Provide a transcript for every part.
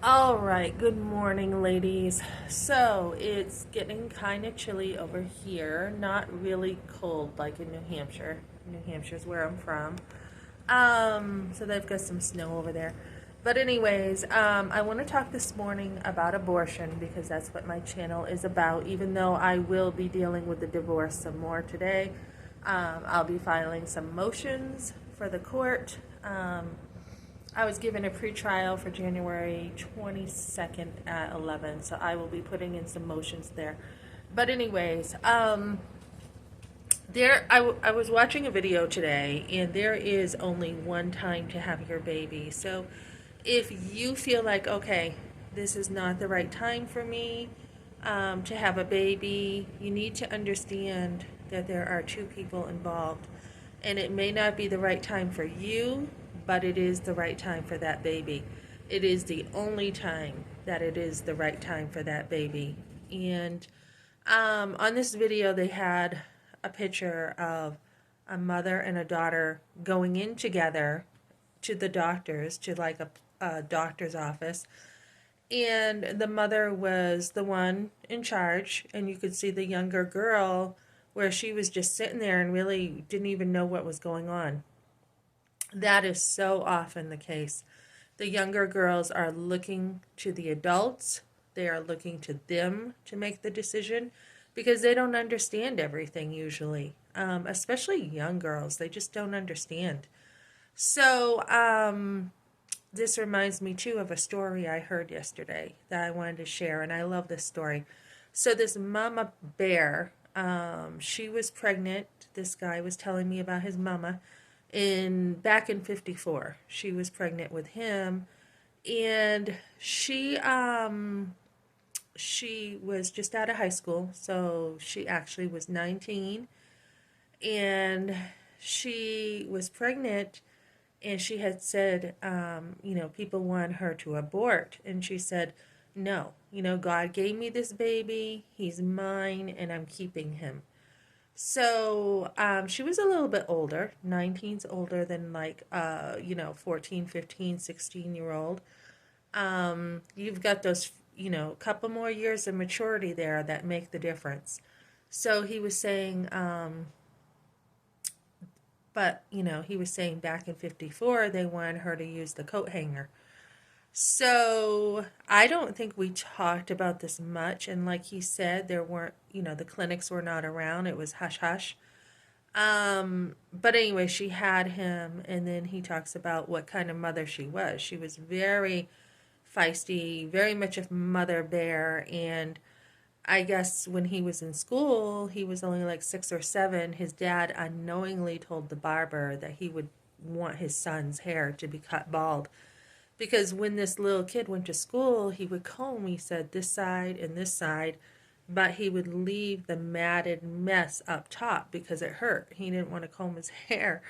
All right, good morning, ladies. So it's getting kind of chilly over here. Not really cold like in New Hampshire. New Hampshire's where I'm from. So they've got some snow over there. But anyways, I want to talk this morning about abortion because that's what my channel is about. Even though I will be dealing with the divorce some more today, I'll be filing some motions for the court. I was given a pretrial for January 22nd at 11, so I will be putting in some motions there. But anyways, I was watching a video today, and there is only one time to have your baby. So if you feel like, okay, this is not the right time for me to have a baby, you need to understand that there are two people involved. And it may not be the right time for you, but it is the right time for that baby. It is the only time that it is the right time for that baby. And on this video, they had a picture of a mother and a daughter going in together to the doctors, to like a doctor's office. And the mother was the one in charge, and you could see the younger girl where she was just sitting there and really didn't even know what was going on. That is so often the case. The younger girls are looking to the adults, they are looking to them to make the decision because they don't understand everything usually, especially young girls. They just don't understand. So, this reminds me too of a story I heard yesterday that I wanted to share, and I love this story. So, this mama bear, she was pregnant. This guy was telling me about his mama back in 54. She was pregnant with him, and she was just out of high school, so she actually was 19, and she was pregnant, and she had said, people want her to abort, and she said, no, God gave me this baby, he's mine, and I'm keeping him. So she was a little bit older. 19's older than 14, 15, 16-year-old. You've got those, couple more years of maturity there that make the difference. So he was saying, he was saying back in 54, they wanted her to use the coat hanger. So I don't think we talked about this much. And like he said, there weren't, the clinics were not around. It was hush hush. But anyway, she had him, and then he talks about what kind of mother she was. She was very feisty, very much a mother bear. And I guess when he was in school, he was only like 6 or 7. His dad unknowingly told the barber that he would want his son's hair to be cut bald. Because when this little kid went to school, he would comb, he said, this side and this side, but he would leave the matted mess up top because it hurt. He didn't want to comb his hair.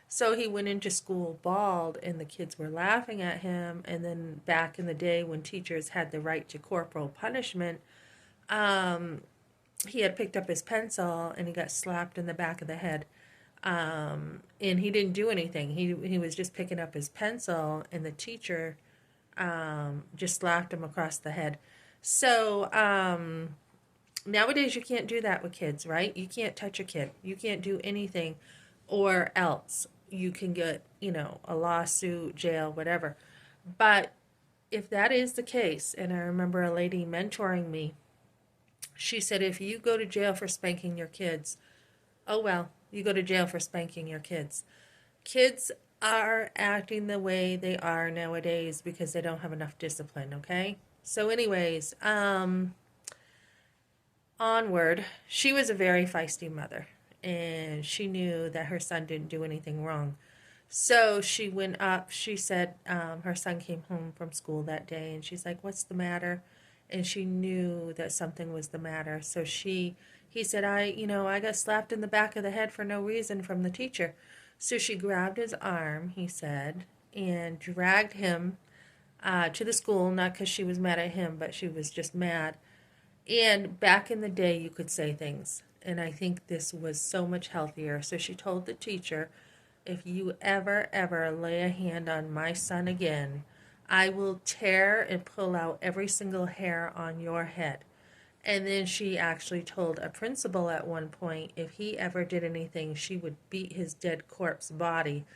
So he went into school bald, and the kids were laughing at him. And then back in the day when teachers had the right to corporal punishment, he had picked up his pencil and he got slapped in the back of the head. And he didn't do anything. He was just picking up his pencil, and the teacher just slapped him across the head. So nowadays you can't do that with kids, right? You can't touch a kid. You can't do anything, or else you can get, a lawsuit, jail, whatever. But if that is the case, and I remember a lady mentoring me, she said, if you go to jail for spanking your kids, oh well, you go to jail for spanking your kids. Kids are acting the way they are nowadays because they don't have enough discipline, okay? So anyways, onward, she was a very feisty mother, and she knew that her son didn't do anything wrong. So she went up, she said, her son came home from school that day, and she's like, what's the matter? And she knew that something was the matter. So he said, I got slapped in the back of the head for no reason from the teacher. So she grabbed his arm, he said, and dragged him to the school, not because she was mad at him, but she was just mad. And back in the day, you could say things. And I think this was so much healthier. So she told the teacher, if you ever lay a hand on my son again, I will tear and pull out every single hair on your head. And then she actually told a principal at one point if he ever did anything, she would beat his dead corpse body,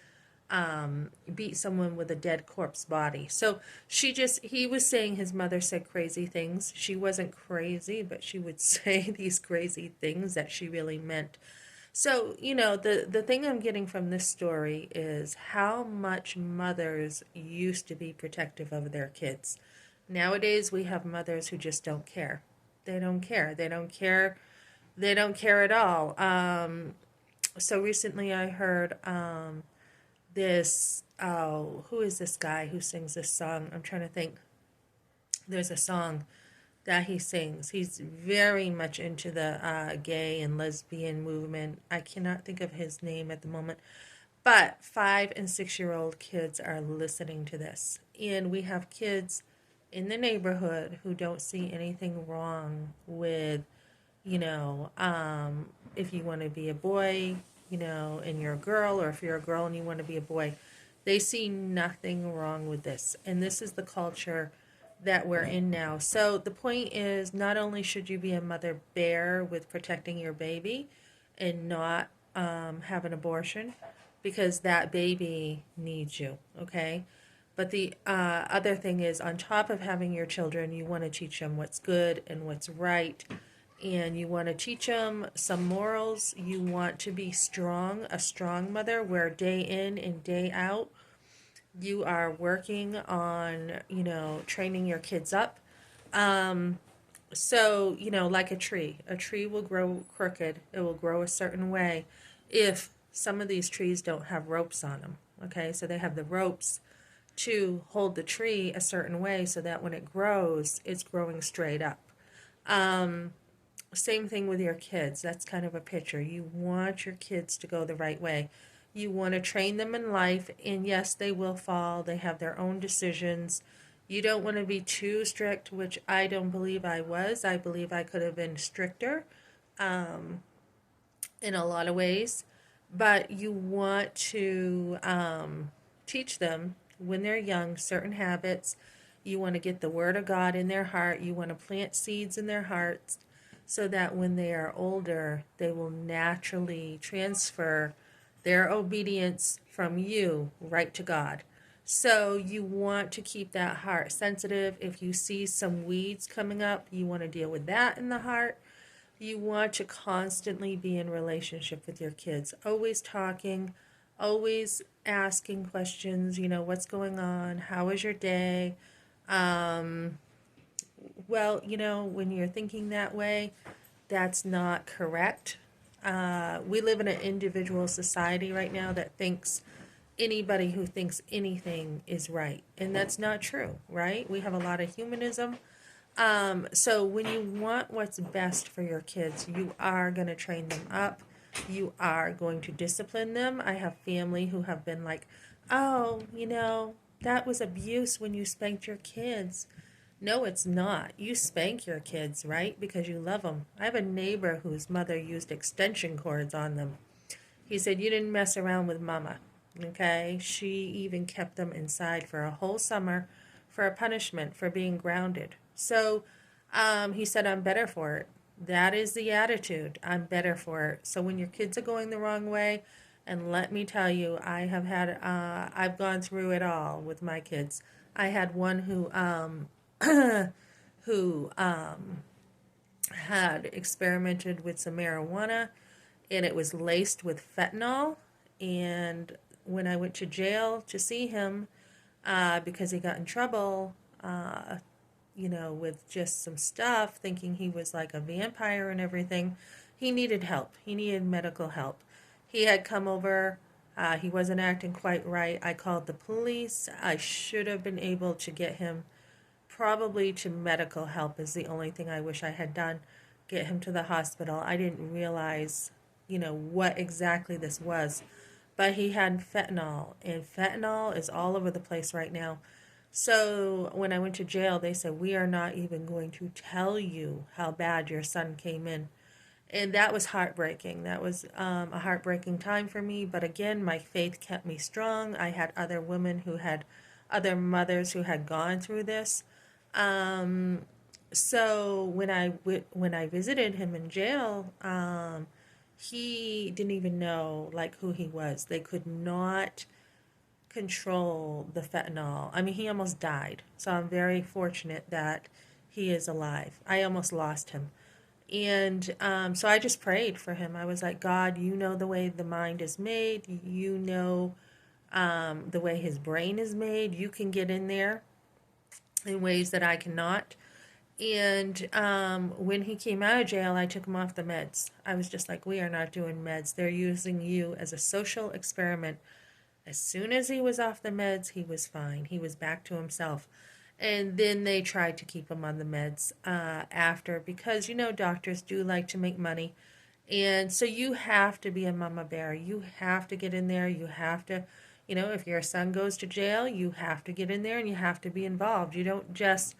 beat someone with a dead corpse body. So he was saying his mother said crazy things. She wasn't crazy, but she would say these crazy things that she really meant. So, the thing I'm getting from this story is how much mothers used to be protective of their kids. Nowadays, we have mothers who just don't care. They don't care. They don't care. They don't care at all. So recently I heard who is this guy who sings this song? I'm trying to think. There's a song that he sings. He's very much into the gay and lesbian movement. I cannot think of his name at the moment. But 5 and 6 year old kids are listening to this. And we have kids in the neighborhood who don't see anything wrong with, if you want to be a boy, and you're a girl, or if you're a girl and you want to be a boy. They see nothing wrong with this. And this is the culture that we're in now. So the point is, not only should you be a mother bear with protecting your baby and not have an abortion, because that baby needs you, okay? But the other thing is, on top of having your children, you want to teach them what's good and what's right. And you want to teach them some morals. You want to be strong, a strong mother, where day in and day out, you are working on, training your kids up. So, like a tree will grow crooked. It will grow a certain way if some of these trees don't have ropes on them. Okay, so they have the ropes to hold the tree a certain way so that when it grows, it's growing straight up. Same thing with your kids. That's kind of a picture. You want your kids to go the right way. You want to train them in life, and yes, they will fall. They have their own decisions. You don't want to be too strict, which I don't believe I was. I believe I could have been stricter in a lot of ways. But you want to teach them when they're young certain habits. You want to get the Word of God in their heart. You want to plant seeds in their hearts so that when they are older, they will naturally transfer their obedience from you right to God. So you want to keep that heart sensitive. If you see some weeds coming up, you want to deal with that in the heart. You want to constantly be in relationship with your kids, always talking, always asking questions, what's going on? How was your day? Well, when you're thinking that way, that's not correct. We live in an individual society right now that thinks anybody who thinks anything is right. And that's not true, right? We have a lot of humanism. So when you want what's best for your kids, you are going to train them up. You are going to discipline them. I have family who have been like, oh, that was abuse when you spanked your kids. No, it's not. You spank your kids, right? Because you love them. I have a neighbor whose mother used extension cords on them. He said, you didn't mess around with mama. Okay? She even kept them inside for a whole summer for a punishment for being grounded. So he said, I'm better for it. That is the attitude. I'm better for it. So when your kids are going the wrong way, and let me tell you, I've gone through it all with my kids. I had one who who had experimented with some marijuana, and it was laced with fentanyl. And when I went to jail to see him, because he got in trouble, with just some stuff, thinking he was like a vampire and everything, he needed help. He needed medical help. He had come over. He wasn't acting quite right. I called the police. I should have been able to get him probably to medical help is the only thing I wish I had done. Get him to the hospital. I didn't realize, what exactly this was. But he had fentanyl, and fentanyl is all over the place right now. So when I went to jail, they said, we are not even going to tell you how bad your son came in. And that was heartbreaking. That was a heartbreaking time for me. But again, my faith kept me strong. I had other women who had other mothers who had gone through this. Um, so when I visited him in jail, he didn't even know like who he was. They could not control the fentanyl. I mean, he almost died. So I'm very fortunate that he is alive. I almost lost him. And so I just prayed for him. I was like, God, you know the way the mind is made. You know the way his brain is made. You can get in there in ways that I cannot. And when he came out of jail, I took him off the meds. I was just like, we are not doing meds. They're using you as a social experiment. As soon as he was off the meds, he was fine. He was back to himself. And then they tried to keep him on the meds after because, doctors do like to make money. And so you have to be a mama bear. You have to get in there. You have to, if your son goes to jail, you have to get in there and you have to be involved. You don't just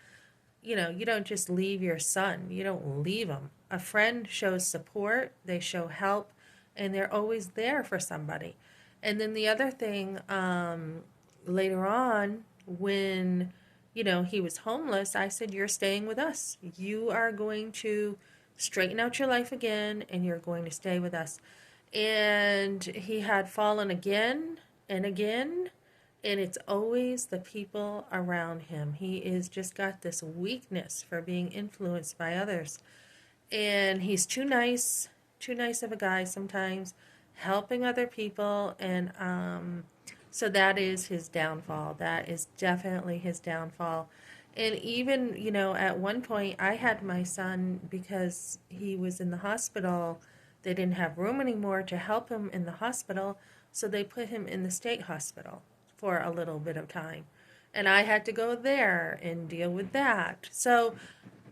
leave your son. You don't leave him. A friend shows support, they show help, and they're always there for somebody. And then the other thing, later on, when, he was homeless, I said, you're staying with us. You are going to straighten out your life again, and you're going to stay with us. And he had fallen again and again, and it's always the people around him. He is just got this weakness for being influenced by others. And he's too nice of a guy sometimes, helping other people. And so that is his downfall. That is definitely his downfall. And even, at one point, I had my son because he was in the hospital. They didn't have room anymore to help him in the hospital, so they put him in the state hospital for a little bit of time. And I had to go there and deal with that. So,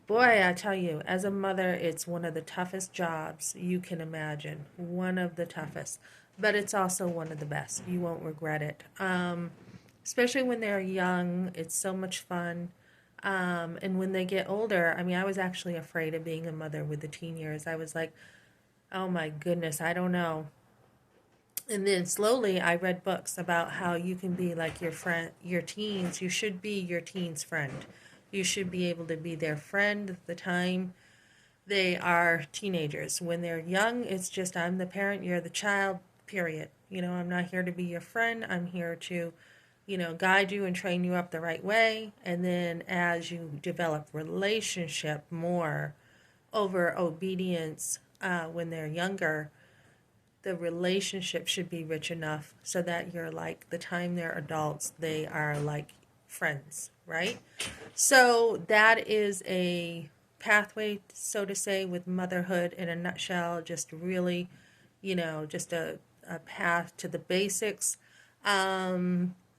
boy, I tell you, as a mother, it's one of the toughest jobs you can imagine. One of the toughest. But it's also one of the best. You won't regret it. Especially when they're young, it's so much fun. And when they get older, I mean, I was actually afraid of being a mother with the teen years. I was like, oh my goodness, I don't know. And then slowly I read books about how you can be like your friend, your teens. You should be your teens' friend. You should be able to be their friend at the time they are teenagers. When they're young, it's just I'm the parent, you're the child, period. I'm not here to be your friend. I'm here to, guide you and train you up the right way. And then as you develop relationship more over obedience when they're younger, the relationship should be rich enough so that you're like the time they're adults, they are like friends, right? So that is a pathway, so to say, with motherhood in a nutshell. Just really, just a path to the basics.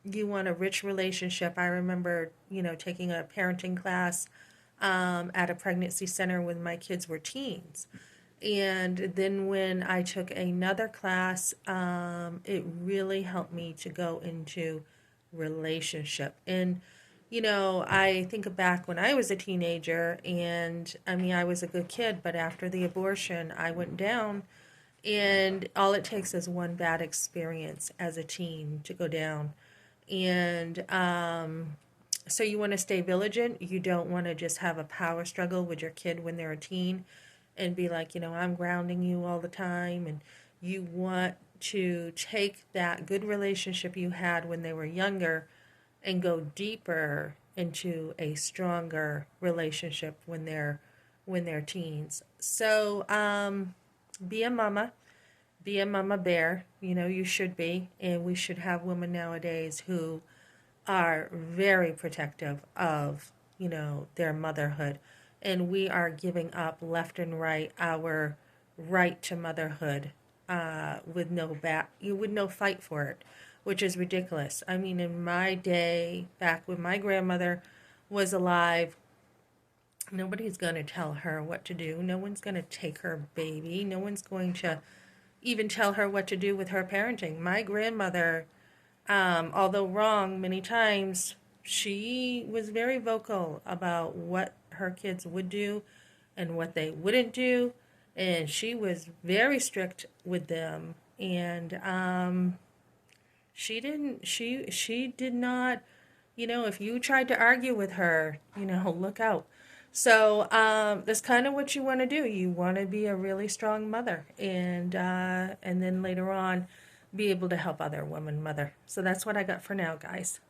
You want a rich relationship. I remember, taking a parenting class at a pregnancy center when my kids were teens. And then when I took another class, it really helped me to go into relationship. And, I think back when I was a teenager, and I mean, I was a good kid, but after the abortion, I went down, and all it takes is one bad experience as a teen to go down. And so you want to stay vigilant. You don't want to just have a power struggle with your kid when they're a teen and be like, I'm grounding you all the time. And you want to take that good relationship you had when they were younger and go deeper into a stronger relationship when they're teens. So be a mama, be a mama bear. You should be, and we should have women nowadays who are very protective of their motherhood, and we are giving up left and right our right to motherhood with no fight for it, which is ridiculous. I mean, in my day, back when my grandmother was alive, nobody's going to tell her what to do. No one's going to take her baby. No one's going to even tell her what to do with her parenting. My grandmother, although wrong many times, she was very vocal about what her kids would do and what they wouldn't do. And she was very strict with them. And she did not if you tried to argue with her, look out. So that's kind of what you want to do. You want to be a really strong mother, and then later on, be able to help other women mother. So that's what I got for now, guys.